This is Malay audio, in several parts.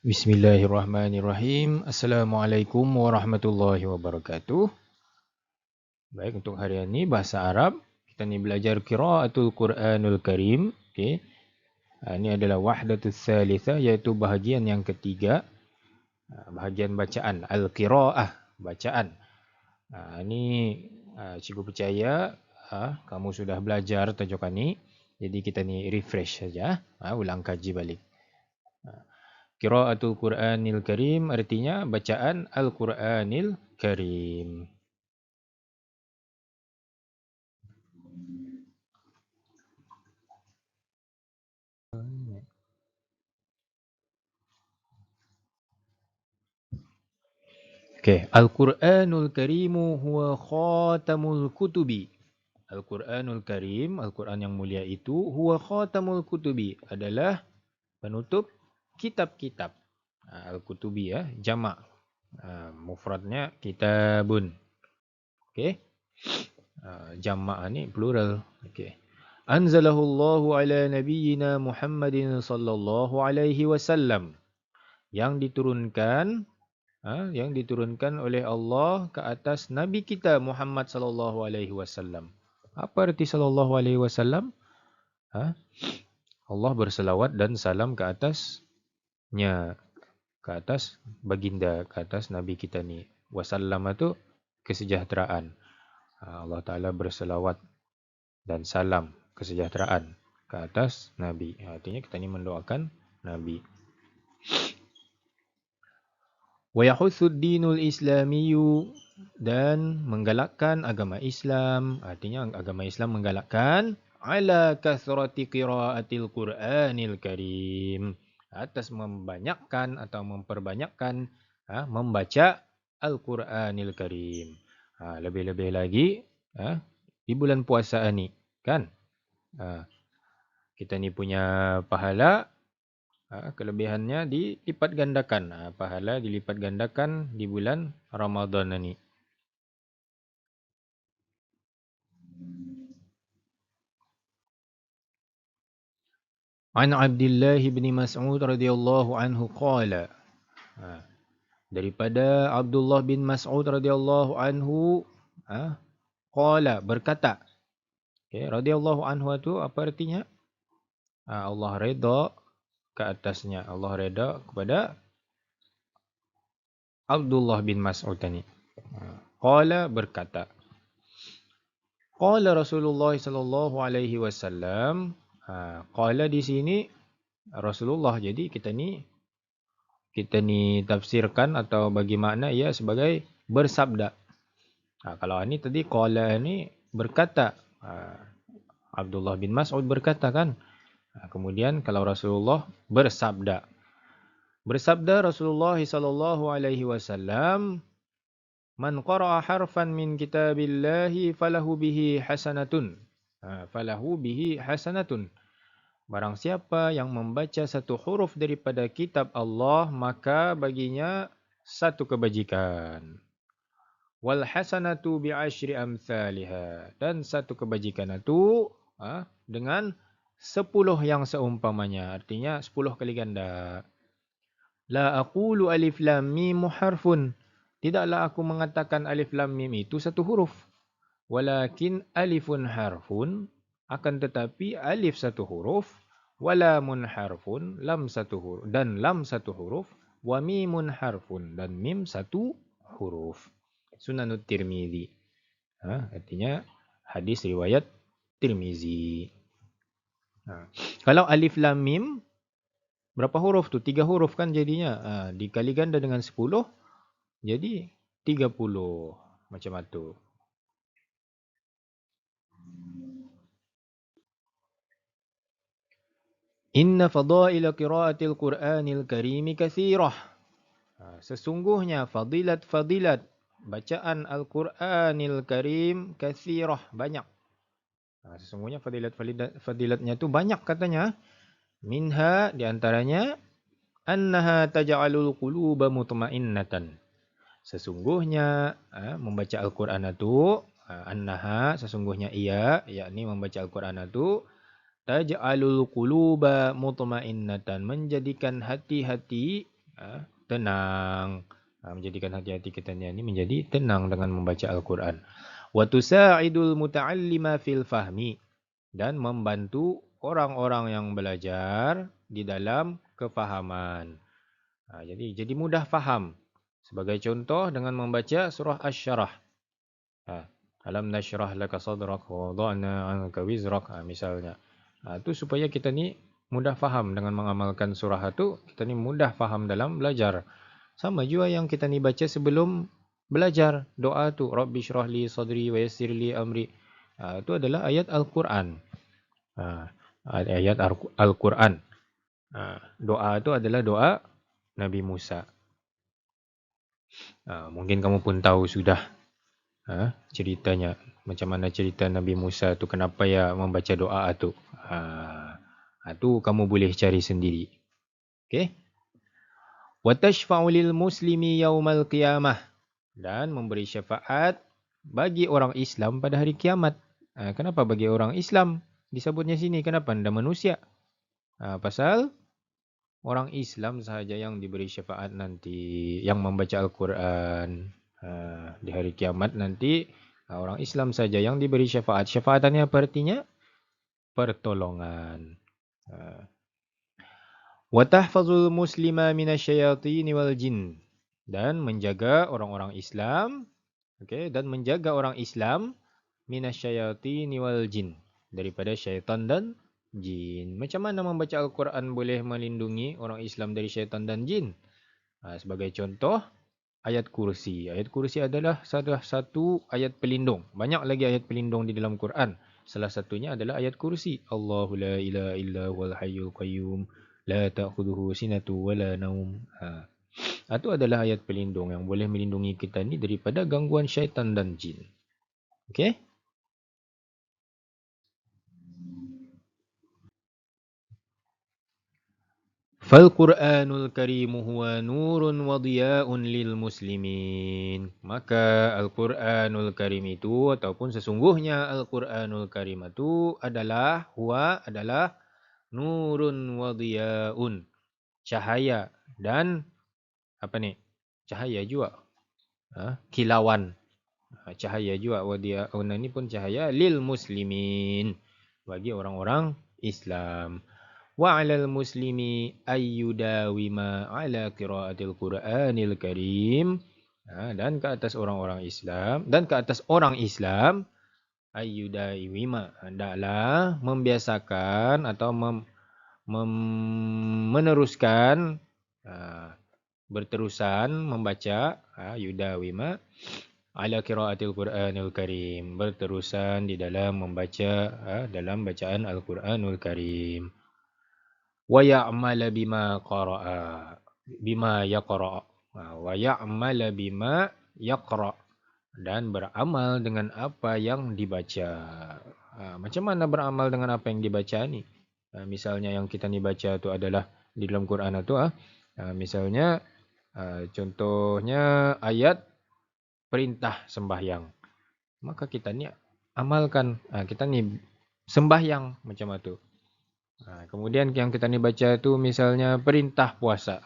Bismillahirrahmanirrahim. Assalamualaikum warahmatullahi wabarakatuh. Baik, untuk hari ini bahasa Arab. Kita ni belajar qiraatul Quranul Karim. Okey. Ini adalah wahdatus tsalitsah, iaitu bahagian yang ketiga. Bahagian bacaan, al-qiraah, bacaan. Ini cikgu percaya kamu sudah belajar tajukan ni. Jadi kita ni refresh saja, ulang kaji balik. Qiraatul Quranil Karim artinya bacaan Al-Quranil Karim. Okey, Al-Quranul Karimu huwa khatamul kutubi. Al-Quranul Karim, Al-Quran yang mulia itu, huwa khatamul kutubi, adalah penutup kitab-kitab. Al-Kutubi jamak. Mufradnya kitabun. Okey. Jamak ni plural. Okey. Anzalahullahu ala nabiyyina Muhammadin sallallahu alaihi wasallam. Yang diturunkan oleh Allah ke atas nabi kita Muhammad sallallahu alaihi wasallam. Apa arti sallallahu alaihi wasallam? Allah berselawat dan salam ke atasnya, ke atas baginda, ke atas nabi kita ni. Wasallam itu kesejahteraan. Allah Ta'ala berselawat dan salam kesejahteraan ke atas Nabi. Artinya kita ni mendoakan Nabi. Wa yahuthud dinul islamiyyu, dan menggalakkan agama Islam. Artinya agama Islam menggalakkan ala kathrati qiraatil Qur'anil Karim, atas membanyakkan atau memperbanyakkan membaca Al-Quranil Karim. Lebih-lebih lagi di bulan puasa ni kan, kita ni punya pahala, kelebihannya dilipat gandakan. Pahala dilipat gandakan di bulan Ramadan ni. An Abdullah bin Mas'ud radhiyallahu anhu qala, daripada Abdullah bin Mas'ud radhiyallahu anhu qala, berkata. Okay, radhiyallahu anhu itu apa artinya? Allah redha ke atasnya. Allah redha kepada Abdullah bin Mas'ud ni. Qala, berkata. Qala Rasulullah sallallahu alaihi wasallam. Qala di sini Rasulullah. Jadi kita ni tafsirkan atau bagi makna ia sebagai bersabda. Kalau ini tadi qala ni berkata. Abdullah bin Mas'ud berkata kan. Kemudian kalau Rasulullah bersabda. Bersabda Rasulullah sallallahu alaihi wasallam, "Man qara'a harfan min kitabillahi falahu bihi hasanatun." Falahu bihi hasanatun. Barang siapa yang membaca satu huruf daripada kitab Allah, maka baginya satu kebajikan. Wal hasanatu bi'ashri amsalha, dan satu kebajikan itu dengan 10 yang seumpamanya, artinya 10 kali ganda. La aqulu alif lam mim harfun, tidaklah aku mengatakan alif lam mim itu satu huruf. Walakin alifun harfun, akan tetapi alif satu huruf, walamun harfun, lam satu huruf, dan lam satu huruf, wa mimun harfun, dan mim satu huruf. Sunanut Tirmizi. Artinya hadis riwayat Tirmizi. Kalau alif lam mim, berapa huruf tu? 3 huruf kan jadinya. Dikali ganda dengan 10, jadi 30. Macam itu. Inna fadaila qiraatil Qur'anil Karimi kathirah. Sesungguhnya fadilat-fadilat bacaan Al-Quranil Karim kathirah, banyak. Sesungguhnya fadilatnya tu banyak katanya. Minha, diantaranya, annaha taj'alul quluba mutmainnatan. Sesungguhnya membaca Al-Quran itu, annaha, sesungguhnya ia, yakni membaca Al-Quran itu, taj'alul quluba mutmainnatan, menjadikan hati-hati tenang. Menjadikan hati-hati kita ni menjadi tenang dengan membaca Al-Quran. Wa tusa'idul muta'allima fil fahmi. Dan membantu orang-orang yang belajar di dalam kefahaman. Jadi mudah faham. Sebagai contoh dengan membaca surah Asy-Syarah. Alam nashrah laka sadrak wa wada'na 'anka wizrak, misalnya. Itu supaya kita ni mudah faham dengan mengamalkan surah itu, kita ni mudah faham dalam belajar. Sama juga yang kita ni baca sebelum belajar doa tu, Rabbi shrah li sadri wa yassir li amri. Itu adalah ayat Al-Quran. Ayat Al-Quran. Doa itu adalah doa Nabi Musa. Mungkin kamu pun tahu sudah ceritanya. Macam mana cerita Nabi Musa tu, kenapa ya membaca doa tu. Itu kamu boleh cari sendiri. Okey. Wa tashfa'u lil muslimi yaumal qiyamah. Dan memberi syafaat bagi orang Islam pada hari kiamat. Kenapa bagi orang Islam disebutnya sini? Kenapa anda manusia? Pasal orang Islam sahaja yang diberi syafaat nanti, yang membaca Al-Quran di hari kiamat nanti. Orang Islam saja yang diberi syafaat. Syafaatannya apa artinya? Pertolongan. Wa tahfazul muslima minasyayatin wal jin. Dan menjaga orang-orang Islam. Dan menjaga orang Islam minasyayatin wal jin. Daripada syaitan dan jin. Macam mana membaca Al-Quran boleh melindungi orang Islam dari syaitan dan jin? Sebagai contoh, ayat kursi. Ayat kursi adalah salah satu ayat pelindung. Banyak lagi ayat pelindung di dalam Quran. Salah satunya adalah ayat kursi. Allahu la ilaha illa huwal hayyul qayyum. La ta'khudhuhu sinatu wa la naum. Itu adalah ayat pelindung yang boleh melindungi kita ni daripada gangguan syaitan dan jin. Okey? Fal-Quranul Karim huwa nurun wa diya'un lil muslimin. Maka Al-Quranul Karim itu, ataupun sesungguhnya Al-Quranul Karim itu adalah nurun wa diya'un. Cahaya dan cahaya juga. Kilauan. Cahaya juga. Wa diya'un ini pun cahaya lil muslimin. Bagi orang-orang Islam. Wa 'alal muslimi ayyudawima 'ala qiraatil Qur'anil Karim. Dan ke atas orang-orang Islam, ayyudawima, hendaklah membiasakan atau meneruskan, berterusan membaca, yudawima 'ala qiraatil Qur'anil Karim, berterusan di dalam membaca, dalam bacaan Al-Qur'anul Karim. Wa ya'mala bima qara'a, bima yaqra'. Wa ya'mala bima yaqra', dan beramal dengan apa yang dibaca. Macam mana beramal dengan apa yang dibaca ni? Misalnya yang kita ni baca tu adalah di dalam Quran tu, misalnya contohnya ayat perintah sembahyang. Maka kita ni amalkan, kita ni sembahyang macam itu. Kemudian yang kita ni baca tu misalnya perintah puasa.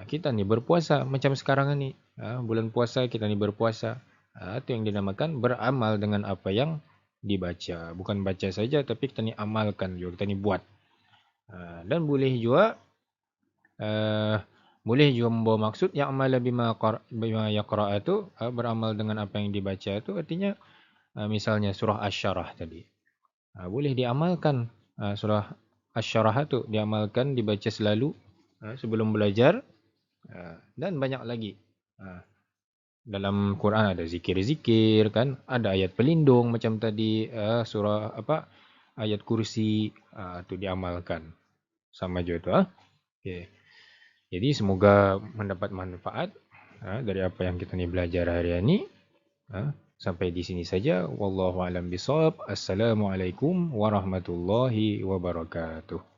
Kita ni berpuasa macam sekarang ni. Bulan puasa kita ni berpuasa. Itu yang dinamakan beramal dengan apa yang dibaca. Bukan baca saja tapi kita ni amalkan juga, kita ni buat. Dan boleh juga membawa maksud ya'mala bima yaqra' itu, beramal dengan apa yang dibaca itu artinya misalnya surah Asy-Syarah tadi. Boleh diamalkan. Surah Asy-Syarah itu diamalkan, dibaca selalu sebelum belajar. Dan banyak lagi. Dalam Quran ada zikir-zikir kan, ada ayat pelindung macam tadi, surah ayat kursi, itu diamalkan. Sama juga tu. Okay. Jadi semoga mendapat manfaat dari apa yang kita ni belajar hari ini. Sampai di sini saja. Wallahu a'lam bishawab. Assalamualaikum warahmatullahi wabarakatuh.